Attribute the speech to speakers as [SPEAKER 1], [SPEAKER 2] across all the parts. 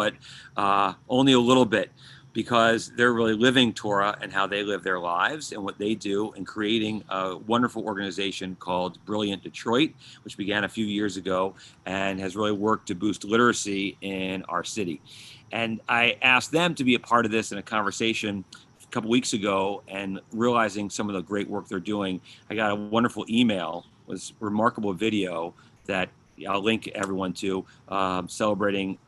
[SPEAKER 1] but only a little bit, because they're really living Torah and how they live their lives and what they do, and creating a wonderful organization called Brilliant Detroit, which began a few years ago and has really worked to boost literacy in our city. And I asked them to be a part of this in a conversation a couple weeks ago, and realizing some of the great work they're doing, I got a wonderful email, was remarkable video that I'll link everyone to, celebrating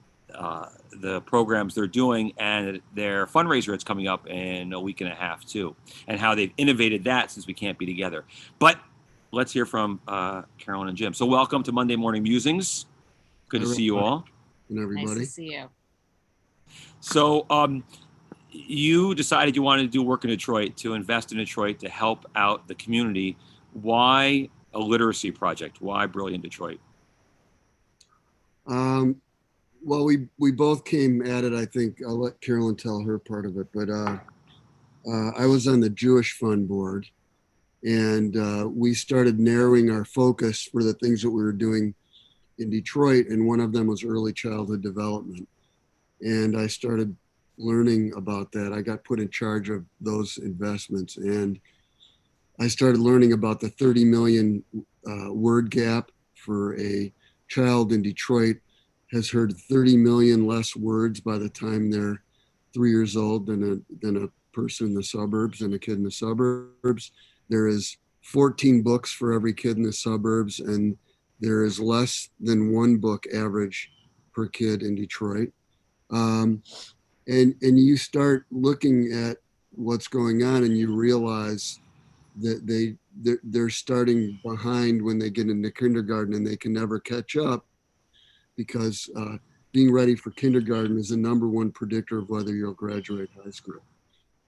[SPEAKER 1] the programs they're doing and their fundraiser that's coming up in a week and a half too, and how they've innovated that since we can't be together. But let's hear from Carolyn and Jim. So welcome to Monday Morning Musings. Good to see you all.
[SPEAKER 2] And everybody.
[SPEAKER 3] Nice to see you.
[SPEAKER 1] So you decided you wanted to do work in Detroit, to invest in Detroit, to help out the community. Why a literacy project? Why Brilliant Detroit?
[SPEAKER 2] Well, we both came at it. I think I'll let Carolyn tell her part of it, but I was on the Jewish Fund board, and we started narrowing our focus for the things that we were doing in Detroit, and one of them was early childhood development. And I started learning about that. I got put in charge of those investments, and I started learning about the 30 million word gap. For a child in Detroit has heard 30 million less words by the time they're 3 years old than a person in the suburbs and a kid in the suburbs. There is 14 books for every kid in the suburbs, and there is less than one book average per kid in Detroit. And you start looking at what's going on, and you realize that they're starting behind when they get into kindergarten, and they can never catch up, because being ready for kindergarten is the number one predictor of whether you'll graduate high school.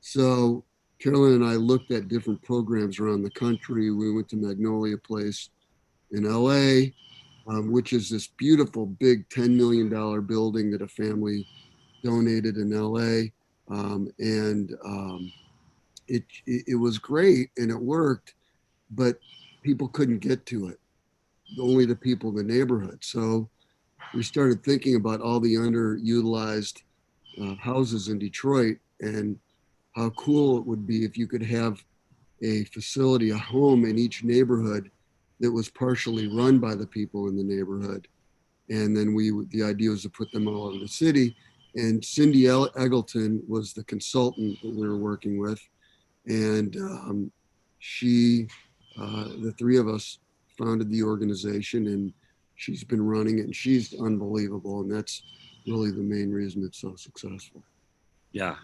[SPEAKER 2] So Carolyn and I looked at different programs around the country. We went to Magnolia Place in LA, which is this beautiful big $10 million building that a family donated in LA. It was great and it worked, but people couldn't get to it, only the people in the neighborhood. So we started thinking about all the underutilized houses in Detroit, and how cool it would be if you could have a facility, a home in each neighborhood that was partially run by the people in the neighborhood. And then the idea was to put them all over the city. And Cindy Eggleton was the consultant that we were working with. And the three of us founded the organization, and she's been running it, and she's unbelievable. And that's really the main reason it's so successful.
[SPEAKER 1] Yeah.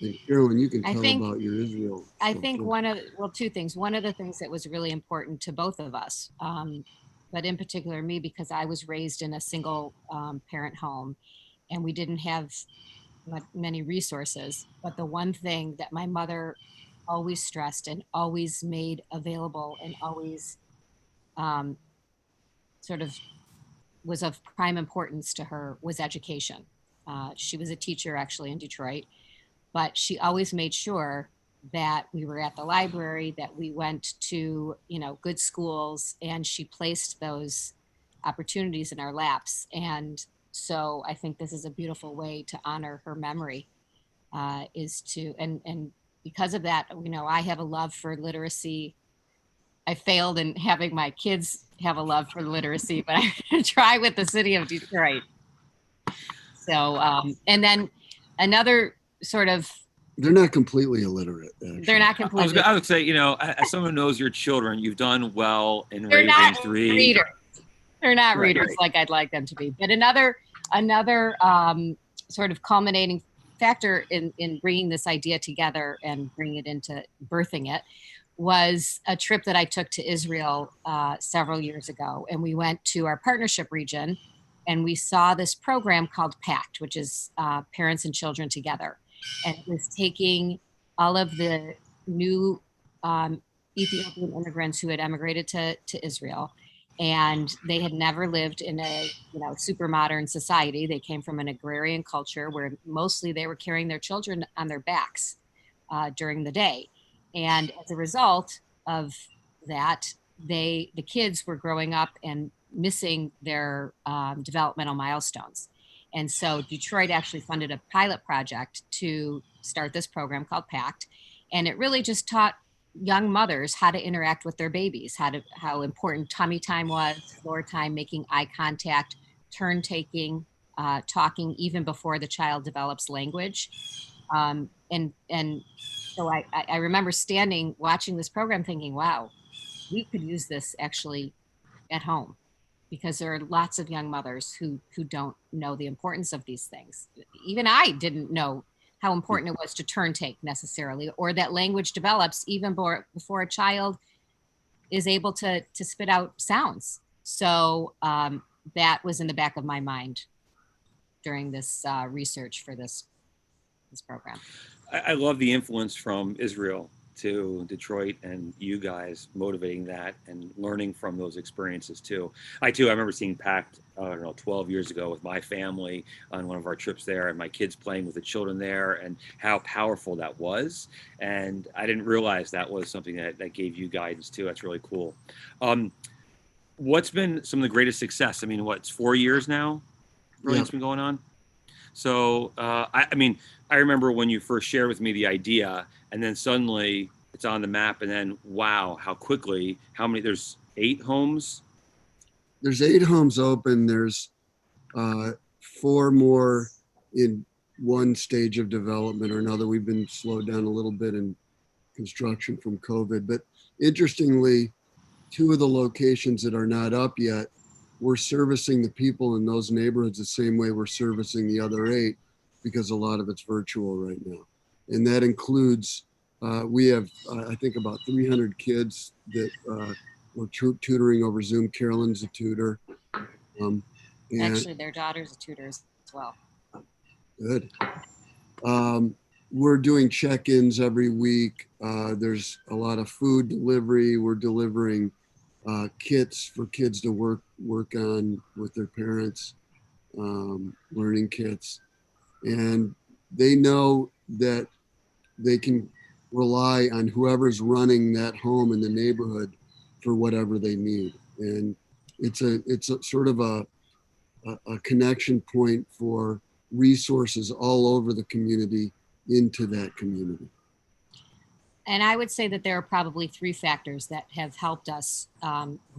[SPEAKER 2] And Carolyn, you can tell about your Israel.
[SPEAKER 3] I think two things. One of the things that was really important to both of us, but in particular me, because I was raised in a single parent home, and we didn't have many resources. But the one thing that my mother always stressed and always made available and always sort of was of prime importance to her was education. She was a teacher actually in Detroit, but she always made sure that we were at the library, that we went to, good schools, and she placed those opportunities in our laps. And so I think this is a beautiful way to honor her memory, and because of that, I have a love for literacy. I failed in having my kids have a love for literacy, but I'm going to try with the city of Detroit. So, and then another sort of,
[SPEAKER 2] they're not completely illiterate. Actually.
[SPEAKER 3] They're not completely.
[SPEAKER 1] I would say, as someone who knows your children, you've done well in raising three.
[SPEAKER 3] Readers. They're not readers like I'd like them to be. But another sort of culminating factor in bringing this idea together and bringing it into birthing it was a trip that I took to Israel several years ago. And we went to our partnership region, and we saw this program called PACT, which is Parents and Children Together. And it was taking all of the new Ethiopian immigrants who had emigrated to Israel, and they had never lived in a super modern society. They came from an agrarian culture where mostly they were carrying their children on their backs during the day. And as a result of that, the kids were growing up and missing their developmental milestones. And so Detroit actually funded a pilot project to start this program called PACT. And it really just taught young mothers how to interact with their babies, how important tummy time was, floor time, making eye contact, turn taking, talking even before the child develops language. And so I remember standing watching this program thinking, wow, we could use this actually at home, because there are lots of young mothers who don't know the importance of these things. Even I didn't know how important it was to turn take necessarily, or that language develops even before a child is able to spit out sounds. So that was in the back of my mind during this research for this program.
[SPEAKER 1] I love the influence from Israel to Detroit and you guys motivating that and learning from those experiences too. I remember seeing PACT, I don't know, 12 years ago with my family on one of our trips there, and my kids playing with the children there, and how powerful that was. And I didn't realize that was something that gave you guidance too. That's really cool. What's been some of the greatest success? I mean, it's 4 years now? Brilliant's been going on? So, I mean, I remember when you first shared with me the idea, and then suddenly it's on the map, and then wow, how quickly, there's 8 homes?
[SPEAKER 2] There's 8 homes open. There's 4 more in one stage of development or another. We've been slowed down a little bit in construction from COVID, but interestingly, 2 of the locations that are not up yet, we're servicing the people in those neighborhoods the same way we're servicing the other 8, because a lot of it's virtual right now. And that includes, we have, I think, about 300 kids that we're tutoring over Zoom. Carolyn's a tutor.
[SPEAKER 3] And actually, their daughter's a tutor as well.
[SPEAKER 2] Good. We're doing check-ins every week. There's a lot of food delivery. We're delivering kits for kids to work on with their parents, learning kits. And they know that they can rely on whoever's running that home in the neighborhood for whatever they need. And it's a sort of a connection point for resources all over the community into that community.
[SPEAKER 3] And I would say that there are probably 3 factors that have helped us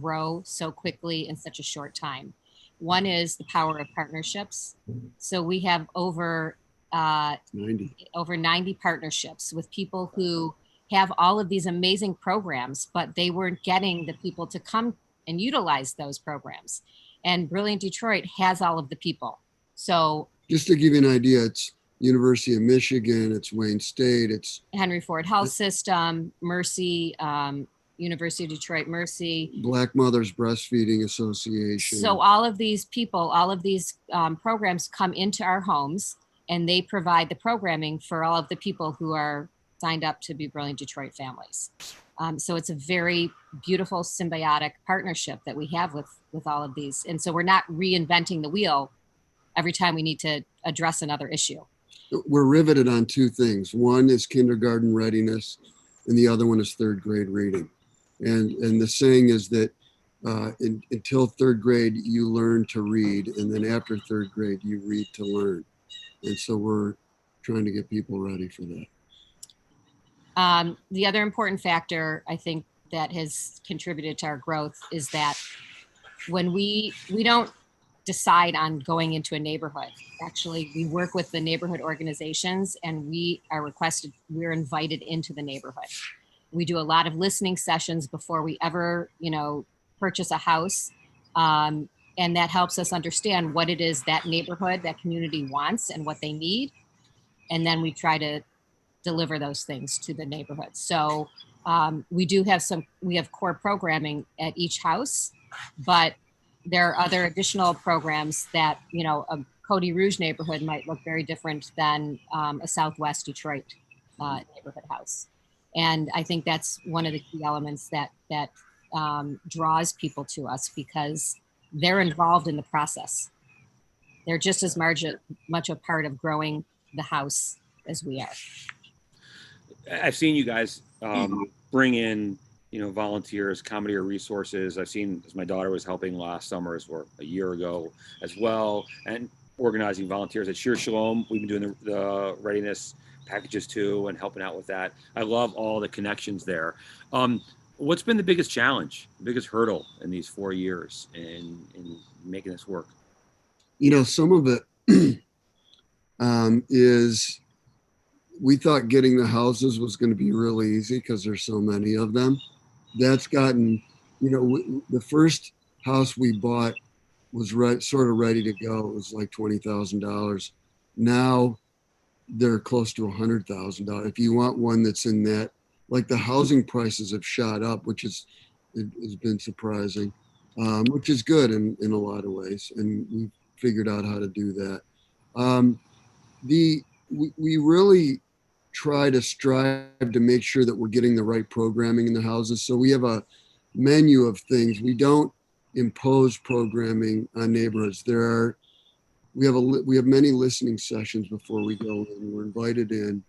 [SPEAKER 3] grow so quickly in such a short time. One is the power of partnerships. So we have over 90 partnerships with people who have all of these amazing programs, but they weren't getting the people to come and utilize those programs. And Brilliant Detroit has all of the people. So
[SPEAKER 2] just to give you an idea, it's University of Michigan, it's Wayne State, it's
[SPEAKER 3] Henry Ford Health System, Mercy, University of Detroit Mercy,
[SPEAKER 2] Black Mothers Breastfeeding Association.
[SPEAKER 3] So all of these people, all of these programs come into our homes, and they provide the programming for all of the people who are signed up to be Brilliant Detroit families. So it's a very beautiful symbiotic partnership that we have with all of these. And so we're not reinventing the wheel every time we need to address another issue.
[SPEAKER 2] We're riveted on 2 things. One is kindergarten readiness, and the other one is 3rd grade reading. And the saying is that until 3rd grade, you learn to read, and then after 3rd grade, you read to learn. And so we're trying to get people ready for that.
[SPEAKER 3] The other important factor, I think, that has contributed to our growth is that when we don't decide on going into a neighborhood. Actually, we work with the neighborhood organizations, and we're invited into the neighborhood. We do a lot of listening sessions before we ever, purchase a house. And that helps us understand what it is that neighborhood, that community wants and what they need. And then we try to deliver those things to the neighborhood. So we have core programming at each house, but there are other additional programs that, a Cody Rouge neighborhood might look very different than a Southwest Detroit neighborhood house. And I think that's one of the key elements that draws people to us, because they're involved in the process. They're just as much a part of growing the house as we are.
[SPEAKER 1] I've seen you guys bring in, volunteers, comedy or resources. I've seen, as my daughter was helping last summer or a year ago as well. And organizing volunteers at Shir Shalom. We've been doing the readiness packages too and helping out with that. I love all the connections there. What's been the biggest challenge, the biggest hurdle in these 4 years in making this work?
[SPEAKER 2] Some of it is we thought getting the houses was going to be really easy because there's so many of them. That's gotten, the first house we bought was sort of ready to go. It was like $20,000. Now they're close to $100,000. If you want one that's in that, like the housing prices have shot up, which has been surprising, which is good in a lot of ways. And we've figured out how to do that. Um, we really try to strive to make sure that we're getting the right programming in the houses. So we have a menu of things. We don't impose programming on neighborhoods. We have many listening sessions before we go in. We're invited in,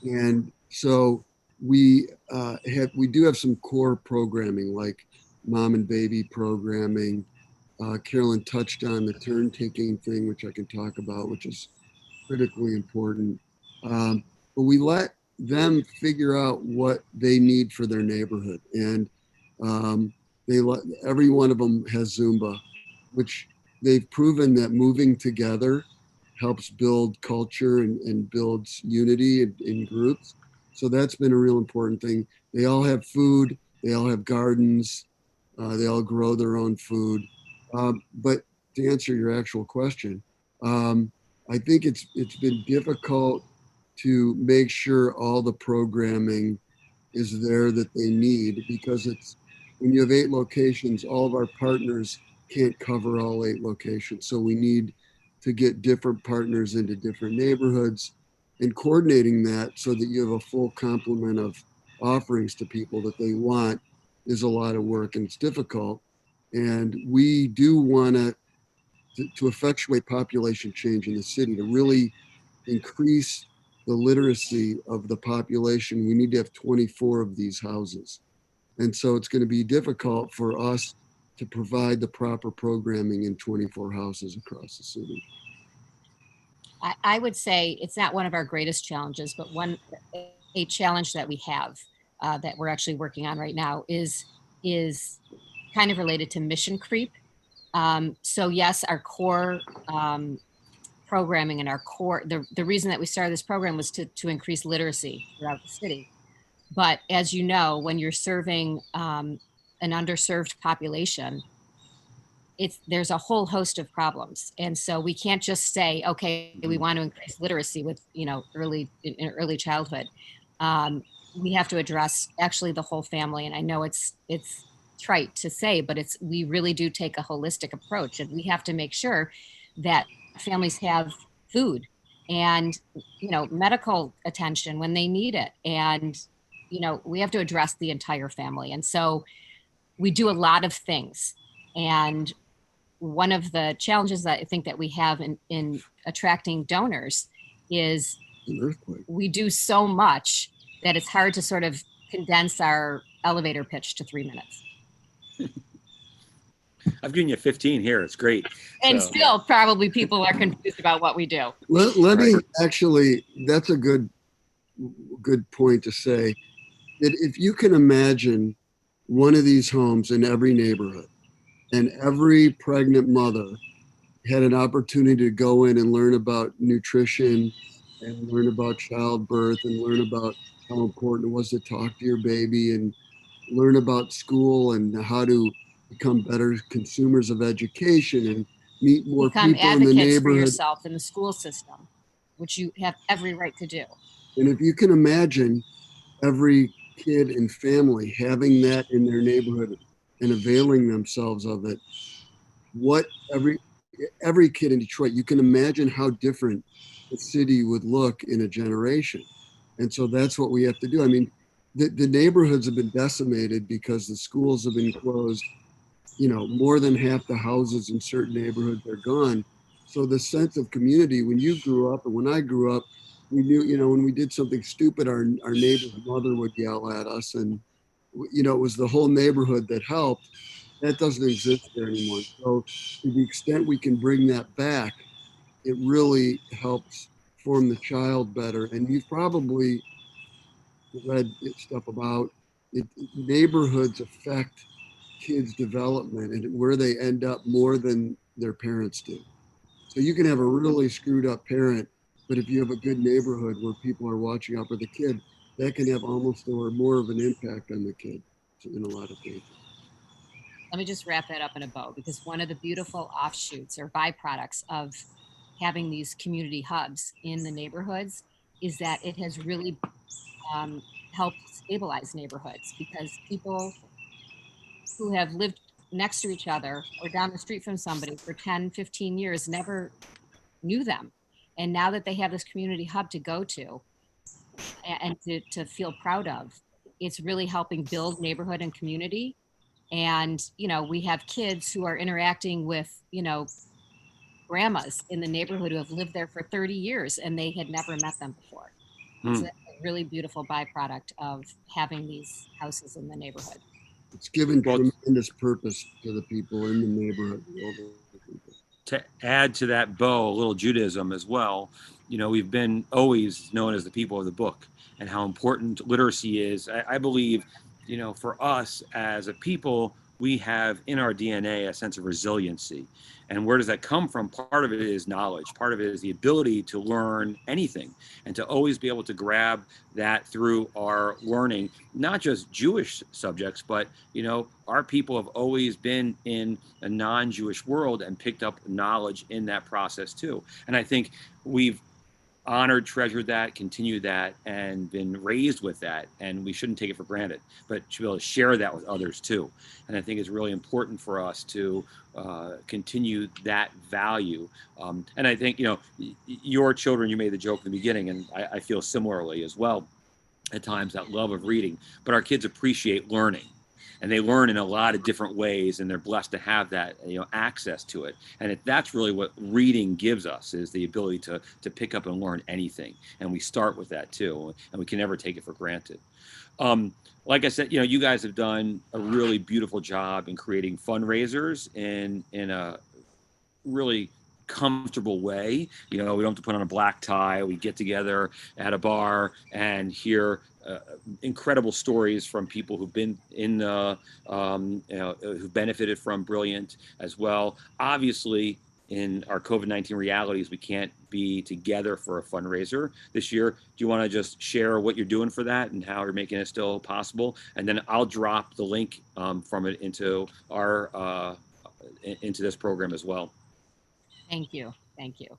[SPEAKER 2] and so we do have some core programming like mom and baby programming. Carolyn touched on the turn taking thing, which I can talk about, which is critically important. But we let them figure out what they need for their neighborhood, and um, every one of them has Zumba, which they've proven that moving together helps build culture and builds unity in groups. So that's been a real important thing. They all have food. They all have gardens. They all grow their own food. But to answer your actual question, um, I think it's been difficult to make sure all the programming is there that they need because it's when you have 8 locations, all of our partners can't cover all 8 locations. So we need to get different partners into different neighborhoods and coordinating that so that you have a full complement of offerings to people that they want is a lot of work and it's difficult. And we do want to effectuate population change in the city to really increase the literacy of the population. We need to have 24 of these houses. And so it's going to be difficult for us to provide the proper programming in 24 houses across the city.
[SPEAKER 3] I would say it's not one of our greatest challenges, but a challenge that we have that we're actually working on right now is kind of related to mission creep. So yes, our core programming and our core, the reason that we started this program was to increase literacy throughout the city. But as you know, when you're serving an underserved population, there's a whole host of problems. And so we can't just say, okay, we want to increase literacy with, in early childhood. We have to address actually the whole family. And I know it's trite to say, but we really do take a holistic approach, and we have to make sure that families have food and medical attention when they need it, and we have to address the entire family. And so we do a lot of things, and one of the challenges that I think that we have in attracting donors is we do so much that it's hard to sort of condense our elevator pitch to 3 minutes.
[SPEAKER 1] I've given you 15 here. It's great.
[SPEAKER 3] And still probably people are confused about what we do.
[SPEAKER 2] Let me actually, that's a good point to say that if you can imagine one of these homes in every neighborhood and every pregnant mother had an opportunity to go in and learn about nutrition and learn about childbirth and learn about how important it was to talk to your baby and learn about school and how to become better consumers of education and meet more people in the neighborhood.
[SPEAKER 3] For yourself in the school system, which you have every right to do.
[SPEAKER 2] And if you can imagine every kid and family having that in their neighborhood and availing themselves of it, what every kid in Detroit, you can imagine how different the city would look in a generation. And so that's what we have to do. I mean, the neighborhoods have been decimated because the schools have been closed. More than half the houses in certain neighborhoods are gone. So the sense of community, when you grew up and when I grew up, we knew, when we did something stupid, our neighbor's mother would yell at us, and it was the whole neighborhood that helped. that doesn't exist there anymore. So to the extent we can bring that back, it really helps form the child better. And you've probably read stuff about it. Neighborhoods affect kids' development and where they end up more than their parents do. So you can have a really screwed up parent, but if you have a good neighborhood where people are watching out for the kid, that can have almost or more of an impact on the kid in a lot of cases.
[SPEAKER 3] Let me just wrap that up in a bow, because one of the beautiful offshoots or byproducts of having these community hubs in the neighborhoods is that it has really um, helped stabilize neighborhoods, because people who have lived next to each other or down the street from somebody for 10, 15 years never knew them. And now that they have this community hub to go to and to feel proud of, it's really helping build neighborhood and community. And, we have kids who are interacting with, grandmas in the neighborhood who have lived there for 30 years and they had never met them before. It's
[SPEAKER 1] Hmm.
[SPEAKER 3] a really beautiful byproduct of having these houses in the neighborhood.
[SPEAKER 2] It's given
[SPEAKER 1] Well,
[SPEAKER 2] tremendous purpose to the people in the neighborhood, the older people.
[SPEAKER 1] to add to that bow, a little Judaism as well, we've been always known as the people of the book and how important literacy is. I believe, for us as a people, we have in our DNA a sense of resiliency. And where does that come from? Part of it is knowledge. Part of it is the ability to learn anything and to always be able to grab that through our learning, not just Jewish subjects, but, our people have always been in a non-Jewish world and picked up knowledge in that process too. And I think we've honored, treasured that, continued that, and been raised with that. And we shouldn't take it for granted, but should be able to share that with others too. And I think it's really important for us to continue that value. And I think, your children, you made the joke in the beginning, and I feel similarly as well at times, that love of reading, but our kids appreciate learning and they learn in a lot of different ways, and they're blessed to have that access to it. And that's really what reading gives us, is the ability to pick up and learn anything. And we start with that too, and we can never take it for granted. um, like I said, you guys have done a really beautiful job in creating fundraisers in a really comfortable way. We don't have to put on a black tie. We get together at a bar and hear incredible stories from people who've been in the, who've benefited from Brilliant as well. Obviously, in our COVID-19 realities, we can't be together for a fundraiser this year. Do you want to just share what you're doing for that and how you're making it still possible? And then I'll drop the link from it into into this program as well.
[SPEAKER 3] Thank you. Thank you.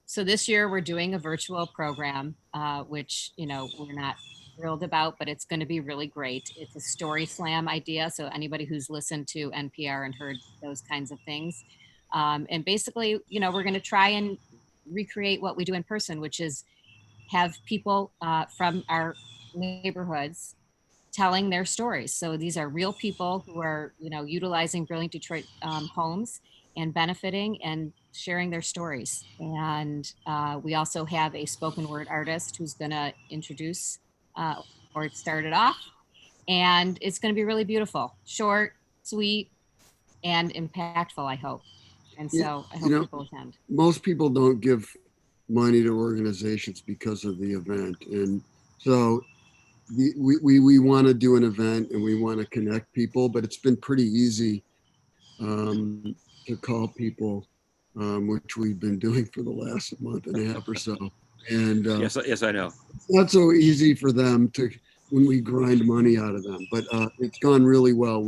[SPEAKER 3] So this year we're doing a virtual program, which, we're not thrilled about, but it's going to be really great. It's a story slam idea. So anybody who's listened to NPR and heard those kinds of things. And basically, we're going to try and recreate what we do in person, which is have people from our neighborhoods telling their stories. So these are real people who are, utilizing Brilliant Detroit homes and benefiting and sharing their stories. And we also have a spoken word artist who's going to introduce or start it off. And it's going to be really beautiful, short, sweet, and impactful, I hope. And
[SPEAKER 2] Yeah,
[SPEAKER 3] so I
[SPEAKER 2] you
[SPEAKER 3] hope
[SPEAKER 2] know,
[SPEAKER 3] people attend.
[SPEAKER 2] most people don't give money to organizations because of the event. And so we want to do an event and we want to connect people, but it's been pretty easy to call people, which we've been doing for the last month and a half or so. And
[SPEAKER 1] Yes, I know.
[SPEAKER 2] it's not so easy for them to when we grind money out of them, but it's gone really well.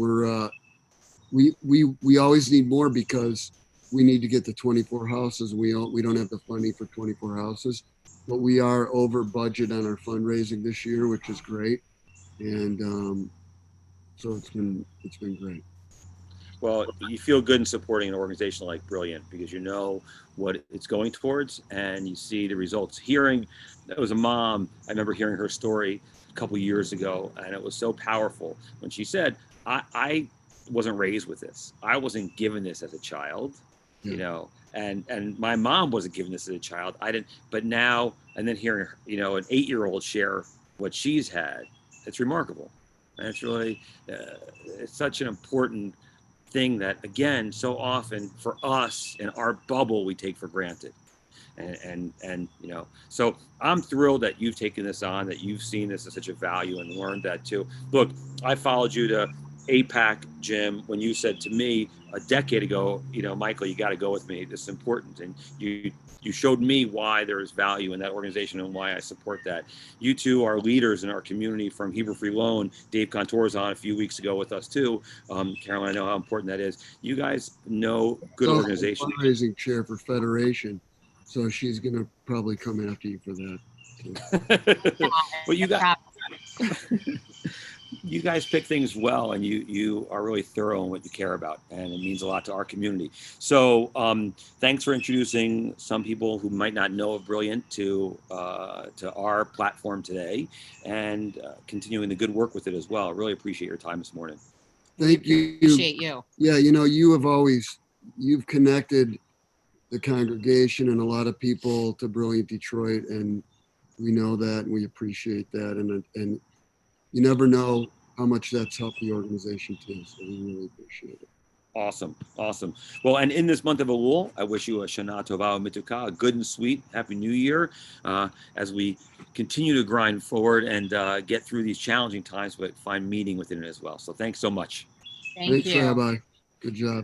[SPEAKER 2] We always need more because we need to get to 24 houses. We don't have the funding for 24 houses, but we are over budget on our fundraising this year, which is great. And so it's been great.
[SPEAKER 1] Well, you feel good in supporting an organization like Brilliant because you know what it's going towards and you see the results. Hearing that was a mom, I remember hearing her story a couple years ago, and it was so powerful when she said, I wasn't raised with this. I wasn't given this as a child,
[SPEAKER 2] Yeah.
[SPEAKER 1] and my mom wasn't given this as a child. I didn't, but now, and then hearing, an 8-year-old share what she's had, it's remarkable. And it's really, it's such an important thing that, again, so often for us in our bubble, we take for granted. And so I'm thrilled that you've taken this on, that you've seen this as such a value and learned that too. Look, I followed you to APAC, Jim, when you said to me a decade ago, Michael, you got to go with me, this is important. And you showed me why there is value in that organization and why I support that. You two are leaders in our community from Hebrew Free Loan. Dave Contour was on a few weeks ago with us too. Carolyn, I know how important that is. You guys know good
[SPEAKER 2] So
[SPEAKER 1] organization.
[SPEAKER 2] fundraising chair for Federation. So she's going to probably come after you for that too.
[SPEAKER 1] Well, you guys pick things well, and you are really thorough in what you care about, and it means a lot to our community. So thanks for introducing some people who might not know of Brilliant to our platform today, and continuing the good work with it as well. I really appreciate your time this morning.
[SPEAKER 2] Thank you.
[SPEAKER 3] Appreciate you.
[SPEAKER 2] Yeah, you've connected the congregation and a lot of people to Brilliant Detroit, and we know that and we appreciate that. And you never know how much that's helped the organization too. So we really appreciate it.
[SPEAKER 1] Awesome. Well, and in this month of Elul, I wish you a Shana Tova Mituka, a good and sweet Happy New Year, as we continue to grind forward and get through these challenging times, but find meaning within it as well. So thanks so much.
[SPEAKER 3] Thanks,
[SPEAKER 2] Rabbi. Good job.